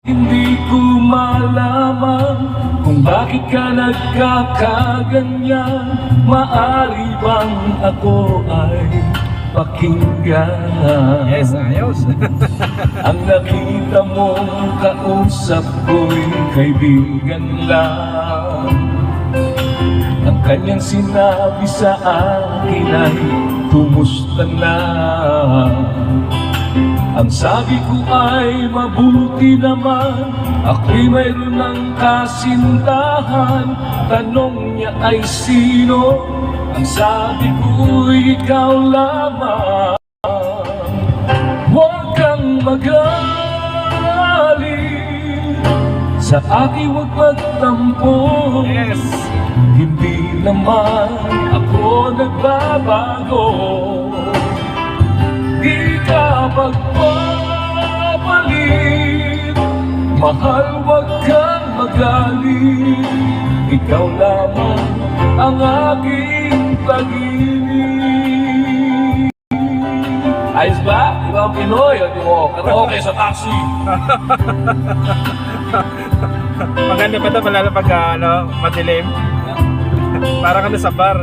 Hindi ko malaman kung bakit ka nagkakaganyan. Maari bang ako ay pakinggan? Yes, ayos. Ang nakita mong kausap ko'y kaibigan lang. Ang kanyang sinabi sa akin ay kumusta na. Ang sabi ko ay mabuti naman, ako'y mayroon ng kasintahan. Tanong niya ay sino? Ang sabi ko'y ikaw lamang. Huwag kang magaling, sa akin huwag magtampo. Yes. Hindi naman ako nagbabago. Di ka magpapalit, mahal wag kang magaling. Ikaw lamang ang aking pag-ibig. Ayos ba? Di ba ang Pinoy? O di mo, karaoke sa taxi. Maganda pa ito, malala pag madilim. Parang ano sa bar.